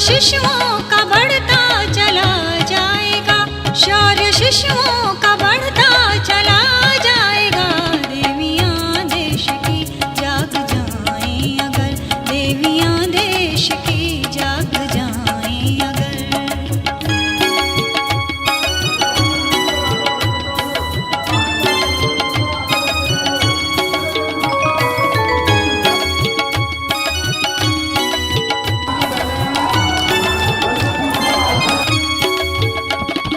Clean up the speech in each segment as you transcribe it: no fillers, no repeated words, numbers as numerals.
शिशुओं का बढ़ता चला जाएगा, शौर्य शिशुओं का बढ़ता चला जाएगा। देवियाँ देश की जाग जाएं अगर, देवियाँ देश की जाग जाएं अगर।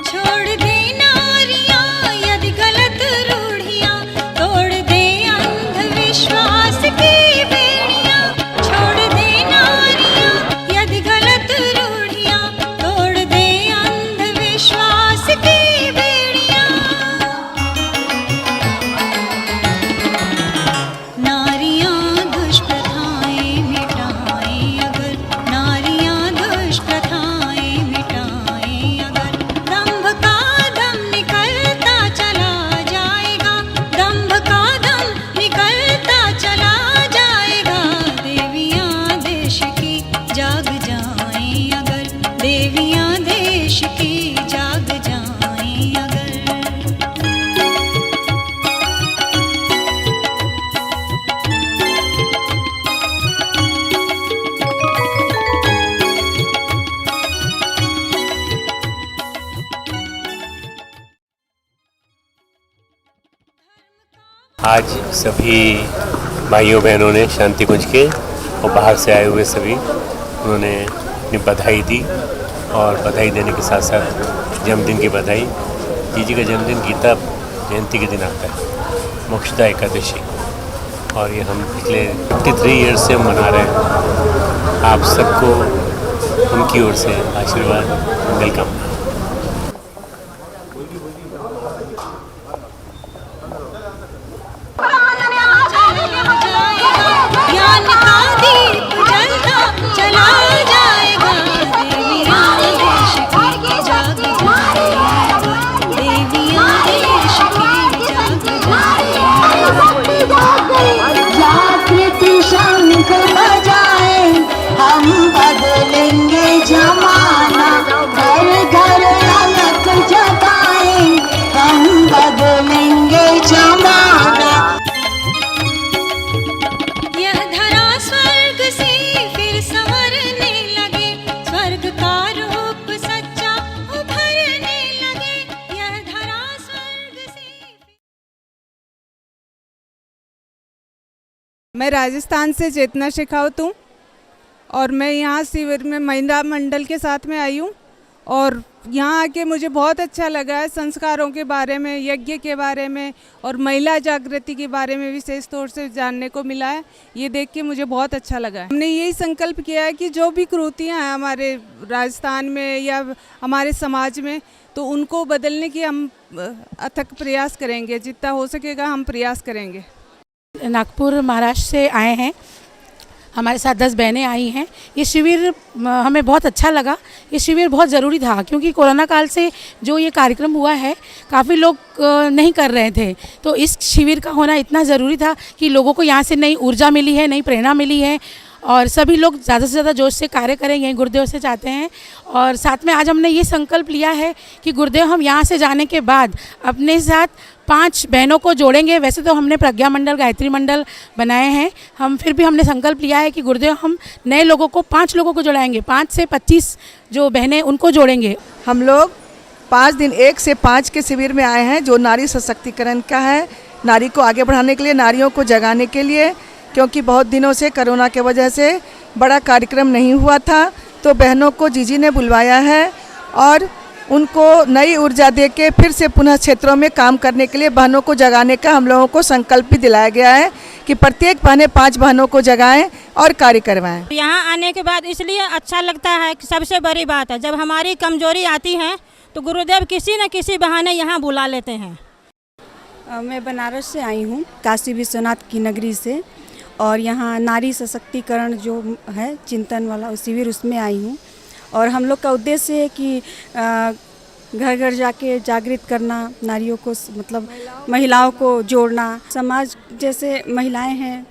छोड़ दे नारियाँ यदि गलत रूढ़ियाँ, तोड़ दे अंधविश्वास की बेड़ियाँ। छोड़ दे नारियाँ यदि गलत रूढ़ियाँ, तोड़ दे अंधविश्वास की बेड़ियाँ। नारियाँ दुष्प्रथाएं मिटाएं अगर, नारियाँ दुष्प्रथाएं मिटाएं अगर। दंभ का दम निकलता चला जाएगा, दंभ का दम निकलता चला जाएगा। देवियाँ देश की जाग जाएं अगर, देवियाँ देश की जाग जाएं अगर। आज सभी भाइयों बहनों ने शांति कुंज के और बाहर से आए हुए सभी उन्होंने अपनी बधाई दी, और बधाई देने के साथ साथ जन्मदिन की बधाई। जी का जन्मदिन गीता जयंती के दिन आता है, मोक्षदा एकादशी, और ये हम पिछले 53 ईयर्स से मना रहे हैं। आप सबको उनकी ओर से आशीर्वाद, वेलकम। ज्ञान का दीप जलता चला जाएगा। देवियाँ देश की जाग जाएगा, देवियाँ देश की जाग जाएगा। जागृति शंख बजाए, हम बदलेंगे जमाना। घर घर अलग जगाए, हम बदलेंगे जमाना। यह धरा स्वर्ग से फिर संवरने लगे, स्वर्ग का रूप सच्चा उभरने लगे। यह धरा स्वर्ग से। मैं राजस्थान से चेतना शेखावत हूँ और मैं यहाँ शिविर में महिला मंडल के साथ में आई हूँ, और यहाँ आके मुझे बहुत अच्छा लगा है। संस्कारों के बारे में, यज्ञ के बारे में और महिला जागृति के बारे में विशेष तौर से जानने को मिला है। ये देख के मुझे बहुत अच्छा लगा है। हमने यही संकल्प किया है कि जो भी कुरीतियाँ हैं हमारे राजस्थान में या हमारे समाज में, तो उनको बदलने की हम अथक प्रयास करेंगे। जितना हो सकेगा हम प्रयास करेंगे। नागपुर महाराष्ट्र से आए हैं, हमारे साथ 10 बहनें आई हैं। ये शिविर हमें बहुत अच्छा लगा। ये शिविर बहुत ज़रूरी था, क्योंकि कोरोना काल से जो ये कार्यक्रम हुआ है काफ़ी लोग नहीं कर रहे थे। तो इस शिविर का होना इतना ज़रूरी था कि लोगों को यहाँ से नई ऊर्जा मिली है, नई प्रेरणा मिली है, और सभी लोग ज़्यादा से ज़्यादा जोश से कार्य करें, यही गुरुदेव से चाहते हैं। और साथ में आज हमने ये संकल्प लिया है कि गुरुदेव हम यहाँ से जाने के बाद अपने साथ 5 बहनों को जोड़ेंगे। वैसे तो हमने प्रज्ञा मंडल, गायत्री मंडल बनाए हैं, फिर भी हमने संकल्प लिया है कि गुरुदेव हम नए लोगों को 5 लोगों को जोड़ाएंगे। 5 से 25 जो बहनें उनको जोड़ेंगे। हम लोग 5 दिन 1 से 5 के शिविर में आए हैं, जो नारी सशक्तिकरण का है, नारी को आगे बढ़ाने के लिए, नारियों को जगाने के लिए। क्योंकि बहुत दिनों से कोरोना के वजह से बड़ा कार्यक्रम नहीं हुआ था, तो बहनों को जीजी ने बुलवाया है और उनको नई ऊर्जा देके फिर से पुनः क्षेत्रों में काम करने के लिए बहनों को जगाने का हम लोगों को संकल्प भी दिलाया गया है कि प्रत्येक बहनें 5 बहनों को जगाएं और कार्य करवाएं। यहाँ आने के बाद इसलिए अच्छा लगता है कि सबसे बड़ी बात है, जब हमारी कमजोरी आती है तो गुरुदेव किसी न किसी बहाने यहाँ बुला लेते हैं। मैं बनारस से आई हूँ, काशी विश्वनाथ की नगरी से, और यहाँ नारी सशक्तिकरण जो है चिंतन वाला शिविर, उसमें आई हूँ। और हम लोग का उद्देश्य है कि घर घर जाके जागृत करना, नारियों को मतलब महिलाओं को जोड़ना। समाज जैसे महिलाएं हैं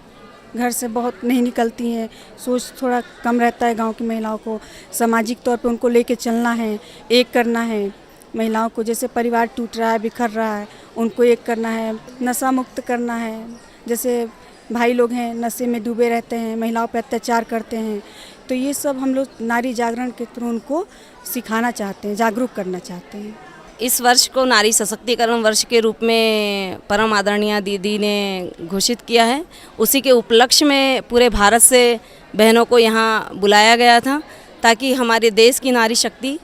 घर से बहुत नहीं निकलती हैं, सोच थोड़ा कम रहता है गांव की महिलाओं को। सामाजिक तौर पे उनको लेके चलना है, एक करना है महिलाओं को। जैसे परिवार टूट रहा है, बिखर रहा है, उनको एक करना है, नशा मुक्त करना है। जैसे भाई लोग हैं नशे में डूबे रहते हैं, महिलाओं पर अत्याचार करते हैं, तो ये सब हम लोग नारी जागरण के थ्रू उनको सिखाना चाहते हैं, जागरूक करना चाहते हैं। इस वर्ष को नारी सशक्तिकरण वर्ष के रूप में परम आदरणीय दीदी ने घोषित किया है। उसी के उपलक्ष्य में पूरे भारत से बहनों को यहाँ बुलाया गया था, ताकि हमारे देश की नारी शक्ति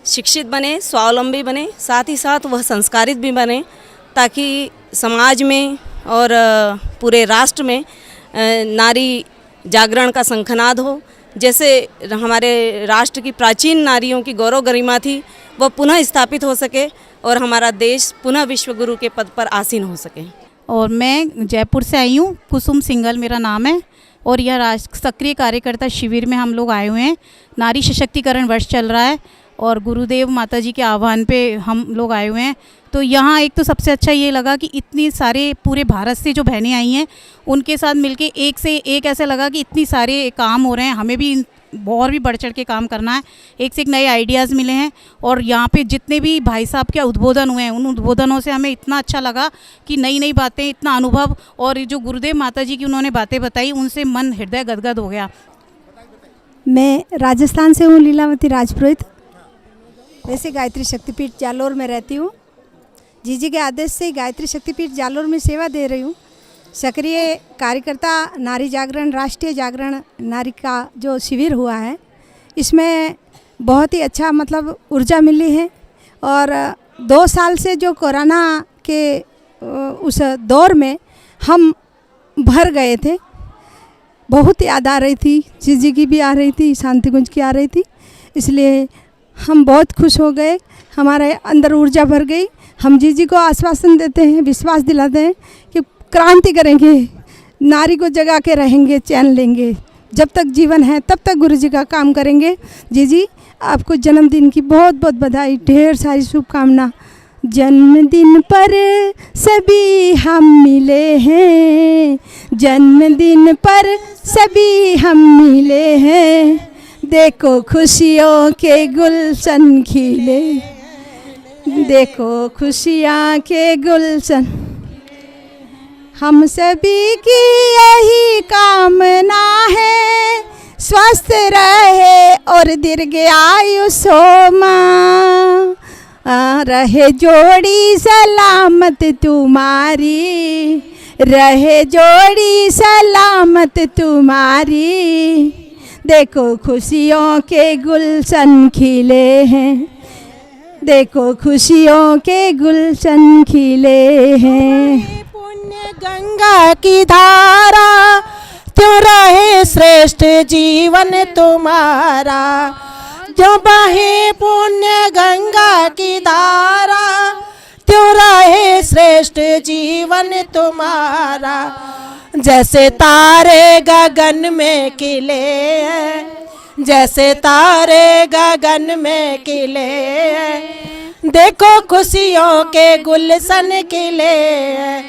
शिक्षित बने, स्वावलंबी बने, साथ ही साथ वह संस्कारित भी बने, ताकि समाज में और पूरे राष्ट्र में नारी जागरण का शंखनाद हो। जैसे हमारे राष्ट्र की प्राचीन नारियों की गौरव गरिमा थी, वह पुनः स्थापित हो सके और हमारा देश पुनः विश्वगुरु के पद पर आसीन हो सके। और मैं जयपुर से आई हूँ, कुसुम सिंघल मेरा नाम है, और यह राष्ट्र सक्रिय कार्यकर्ता शिविर में हम लोग आए हुए हैं। नारी सशक्तिकरण वर्ष चल रहा है और गुरुदेव माता जी के आह्वान पे हम लोग आए हुए हैं। तो यहाँ एक तो सबसे अच्छा ये लगा कि इतनी सारे पूरे भारत से जो बहनें आई हैं उनके साथ मिलके एक से एक ऐसा लगा कि इतनी सारे काम हो रहे हैं, हमें भी और भी बढ़ चढ़ के काम करना है। एक से एक नए आइडियाज़ मिले हैं और यहाँ पे जितने भी भाई साहब के उद्बोधन हुए हैं उन उद्बोधनों से हमें इतना अच्छा लगा कि नई नई बातें, इतना अनुभव, और जो गुरुदेव माता जी की उन्होंने बातें बताई उनसे मन हृदय गदगद हो गया। मैं राजस्थान से हूँ, लीलावती राजपुरोहित। वैसे गायत्री शक्तिपीठ जालोर में रहती हूँ। जीजी के आदेश से गायत्री शक्तिपीठ जालोर में सेवा दे रही हूँ। सक्रिय कार्यकर्ता नारी जागरण, राष्ट्रीय जागरण नारी का जो शिविर हुआ है, इसमें बहुत ही अच्छा मतलब ऊर्जा मिली है। और 2 साल से जो कोरोना के उस दौर में हम भर गए थे, बहुत याद आ रही थी, जीजी की भी आ रही थी, शांति कुंज की आ रही थी, इसलिए हम बहुत खुश हो गए, हमारे अंदर ऊर्जा भर गई। हम जीजी को आश्वासन देते हैं, विश्वास दिलाते हैं कि क्रांति करेंगे, नारी को जगा के रहेंगे, चैन लेंगे, जब तक जीवन है तब तक गुरु जी का काम करेंगे। जीजी आपको जन्मदिन की बहुत बहुत बधाई, ढेर सारी शुभकामना। जन्मदिन पर सभी हम मिले हैं, जन्मदिन पर सभी हम मिले हैं, देखो खुशियों के गुलशन खिले, देखो खुशियाँ के गुलशन। हम सभी की यही कामना है, स्वस्थ रहे और दीर्घ आयु सोमा, रहे जोड़ी सलामत तुम्हारी, रहे जोड़ी सलामत तुम्हारी, देखो खुशियों के गुलशन खिले हैं, देखो खुशियों के गुलशन खिले हैं। पुण्य गंगा की धारा, त्यों रहे श्रेष्ठ जीवन तुम्हारा, जो बहे पुण्य गंगा की धारा, त्यों रहे श्रेष्ठ जीवन तुम्हारा। जैसे तारे गगन में खिले हैं, जैसे तारे गगन में खिले हैं, देखो खुशियों के गुलशन खिले हैं,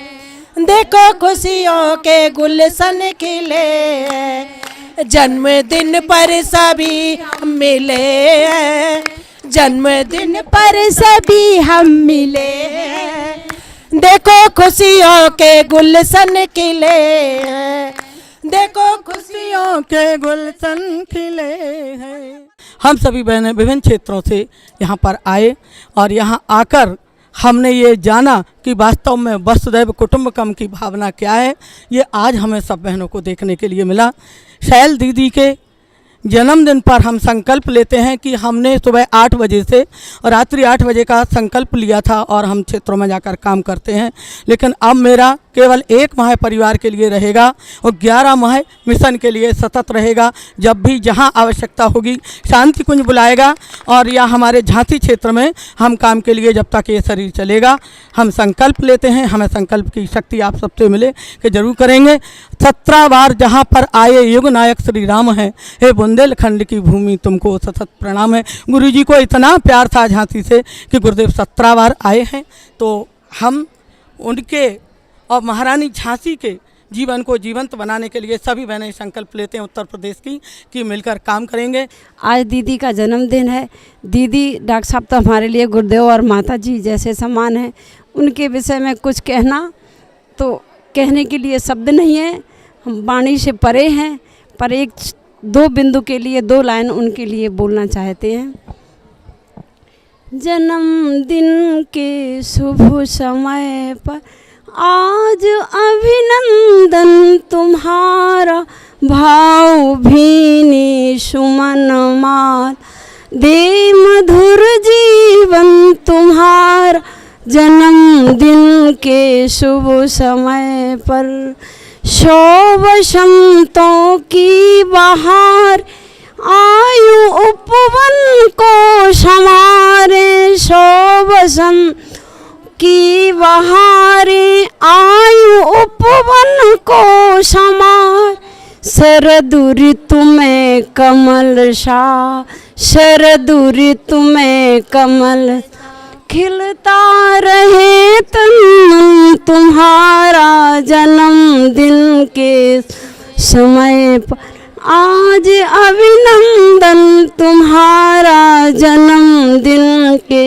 देखो खुशियों के गुलशन खिले हैं। जन्मदिन पर सभी मिले हैं, जन्मदिन पर सभी हम मिले हैं, देखो खुशियों के गुलशन खिले हैं, देखो खुशियों के गुलशन खिले हैं। हम सभी बहनें विभिन्न क्षेत्रों से यहाँ पर आए और यहाँ आकर हमने ये जाना कि वास्तव में वसुधैव कुटुंबकम की भावना क्या है। ये आज हमें सब बहनों को देखने के लिए मिला। शैल दीदी के जन्मदिन पर हम संकल्प लेते हैं कि हमने सुबह 8 बजे से और रात्रि 8 बजे का संकल्प लिया था और हम क्षेत्रों में जाकर काम करते हैं, लेकिन अब मेरा केवल 1 माह परिवार के लिए रहेगा और 11 माह मिशन के लिए सतत रहेगा। जब भी जहां आवश्यकता होगी शांति कुंज बुलाएगा और या हमारे झांसी क्षेत्र में हम काम के लिए जब तक ये शरीर चलेगा हम संकल्प लेते हैं। हमें संकल्प की शक्ति आप सबसे मिले कि जरूर करेंगे। 17 बार जहाँ पर आए युग नायक श्री राम हैं, हे बुंदेलखंड की भूमि तुमको सतत प्रणाम है। गुरु जी को इतना प्यार था झांसी से कि गुरुदेव 17 बार आए हैं, तो हम उनके और महारानी झांसी के जीवन को जीवंत बनाने के लिए सभी बहनें संकल्प लेते हैं उत्तर प्रदेश की कि मिलकर काम करेंगे। आज दीदी का जन्मदिन है। दीदी डॉक्टर साहब तो हमारे लिए गुरुदेव और माता जी जैसे समान हैं। उनके विषय में कुछ कहना तो कहने के लिए शब्द नहीं है, हम वाणी से परे हैं, पर एक दो बिंदु के लिए 2 लाइन उनके लिए बोलना चाहते हैं। जन्मदिन के शुभ समय पर आज अभिनंदन तुम्हारा, भावभीनी सुमन माल दे मधुर जीवन तुम्हारा। जन्मदिन के शुभ समय पर 100 वसंतों की बहार, आयु उपवन को समारे। 100 वसंत की बहारें आयु उपवन को समार। शरद ऋतु में कमल सा, शरद ऋतु में कमल खिलता रहे तन तुम्हारा। जन्मदिन के समय पर आज अभिनंदन तुम्हारा। जन्मदिन के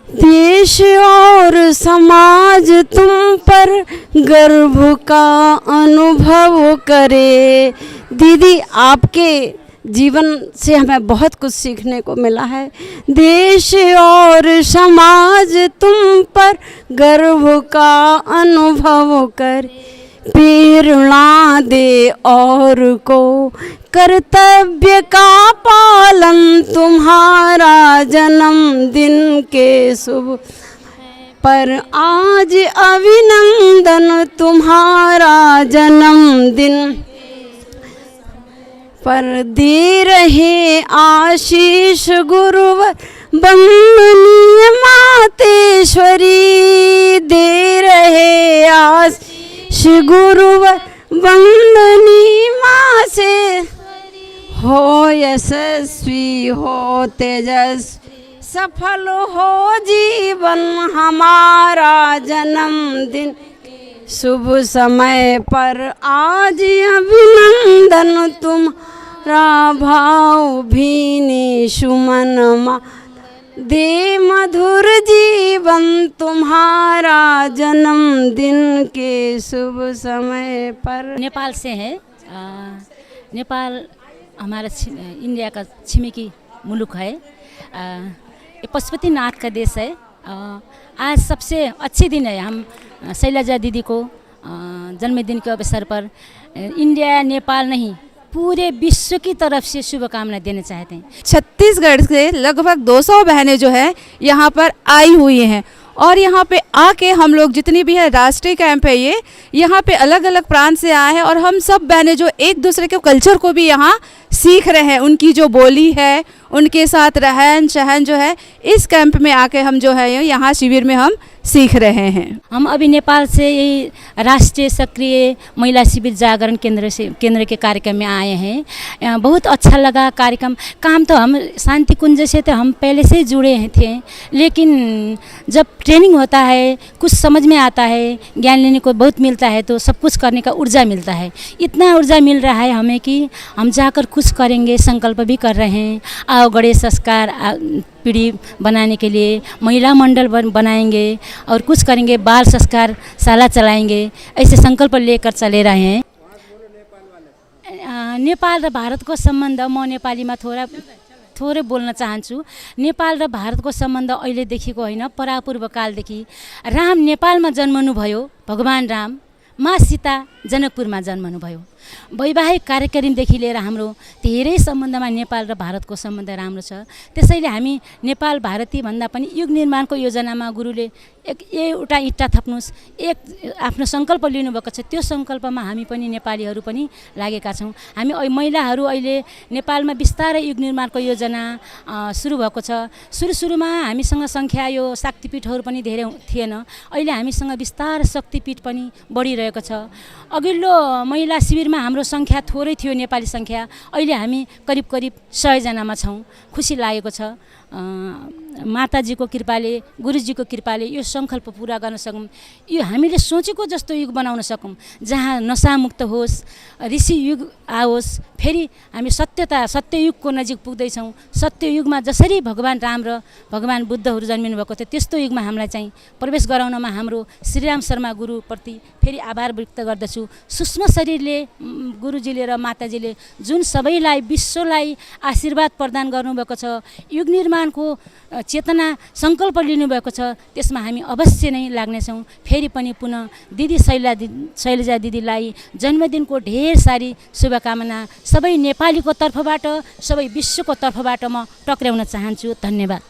देश और समाज तुम पर गर्व का अनुभव करे। दीदी आपके जीवन से हमें बहुत कुछ सीखने को मिला है। देश और समाज तुम पर गर्व का अनुभव कर, प्रेरणा दे और को कर्तव्य का पालन तुम्हारा। जन्मदिन के शुभ पर आज अभिनंदन तुम्हारा। जन्मदिन पर दे रहे आशीष गुरुवर वंदनीय मातेश्वरी। दे रहे आशीष गुरुवर वंदनीय माँ से, हो यशस्वी हो तेजस्वी सफल हो जीवन हमारा। जन्मदिन शुभ समय पर आज अभिनंदन तुम्हारा। भावभीनी सुमन माँ दे मधुर जीवन तुम्हारा। जन्मदिन के शुभ समय पर। नेपाल से है। नेपाल हमारा इंडिया का छिमेकी मुल्क है। ये पशुपतिनाथ का देश है। आज सबसे अच्छी दिन है। हम शैलजा दीदी को जन्मदिन के अवसर पर इंडिया नेपाल नहीं पूरे विश्व की तरफ से शुभकामनाएं देना चाहते हैं। छत्तीसगढ़ से लगभग 200 बहनें जो है यहाँ पर आई हुई हैं और यहाँ पे आके हम लोग जितनी भी है राष्ट्रीय कैंप है ये, यहाँ पे अलग अलग प्रांत से आए हैं और हम सब बहनें जो एक दूसरे के कल्चर को भी यहाँ सीख रहे हैं। उनकी जो बोली है, उनके साथ रहन सहन जो है इस कैंप में आके हम जो है यहाँ शिविर में हम सीख रहे हैं। हम अभी नेपाल से यही राष्ट्रीय सक्रिय महिला शिविर जागरण केंद्र के कार्यक्रम में आए हैं। बहुत अच्छा लगा कार्यक्रम। काम तो हम शांति कुंज से तो हम पहले से जुड़े थे, लेकिन जब ट्रेनिंग होता है कुछ समझ में आता है, ज्ञान लेने को बहुत मिलता है, तो सब कुछ करने का ऊर्जा मिलता है। इतना ऊर्जा मिल रहा है हमें कि हम जाकर कुछ करेंगे, संकल्प भी कर रहे हैं। आओ गणेश संस्कार पीढ़ी बनाने के लिए महिला मंडल बनाएंगे और कुछ करेंगे, बाल संस्कार शाला चलाएंगे, ऐसे संकल्प लेकर चले रहे हैं। नेपाल र भारतको सम्बन्ध म नेपालीमा थोरै बोल्न चाहन्छु। नेपाल र भारतको सम्बन्ध अहिलेदेखिको होइन, परापूर्व कालदेखि। राम नेपालमा जन्मनुभयो, भगवान राम। माँ सीता जनकपुरमा जन्मनुभयो। वैवाहिक कार्यक्रमदेखि लिएर हाम्रो धेरै सम्बन्धमा नेपाल र भारतको सम्बन्ध राम्रो छ। त्यसैले हामी नेपाल भारती भन्दा पनि युग निर्माणको योजनामा गुरुले एउटा इँटा थप्नुहोस्, एक आफ्नो सङ्कल्प लिनुभएको छ। त्यो सङ्कल्पमा हामी पनि नेपालीहरू पनि लागेका छौँ। हामी महिलाहरू अहिले नेपालमा बिस्तारै युग निर्माणको योजना सुरु भएको छ। सुरुमा हामीसँग सङ्ख्या यो शक्तिपीठहरू पनि धेरै थिएन। अहिले हामीसँग बिस्तारै शक्तिपीठ पनि बढिरहेको छ। अघिल्लो महिला शिविरमा हाम्रो सङ्ख्या थोरै थियो, नेपाली सङ्ख्या। अहिले हामी करिब 100 जनामा छौँ। खुसी लागेको छ। माताजीको कृपाले गुरुजीको कृपाले यो सङ्कल्प पुरा गर्न सकौँ, यो हामीले सोचेको जस्तो युग बनाउन सकौँ जहाँ नशामुक्त होस्, ऋषि युग आओस्, फेरि हामी सत्ययुगको नजिक पुग्दैछौँ। सत्ययुगमा जसरी भगवान् राम र भगवान् बुद्धहरू जन्मिनु भएको थियो त्यस्तो युगमा हामीलाई चाहिँ प्रवेश गराउनमा हाम्रो श्रीराम शर्मा गुरुप्रति फेरि आभार व्यक्त गर्दछु। सूक्ष्म शरीरले गुरुजीले र माताजीले जुन सबैलाई विश्वलाई आशीर्वाद प्रदान गर्नुभएको छ, युग निर्माणको चेतना सङ्कल्प लिनुभएको छ, त्यसमा हामी अवश्य नै लाग्नेछौँ। फेरि पनि पुनः दिदी शैलजा दिदीलाई जन्मदिनको ढेर सारी शुभकामना सबै नेपालीको तर्फबाट, सबै विश्वको तर्फबाट म टक्र्याउन चाहन्छु। धन्यवाद।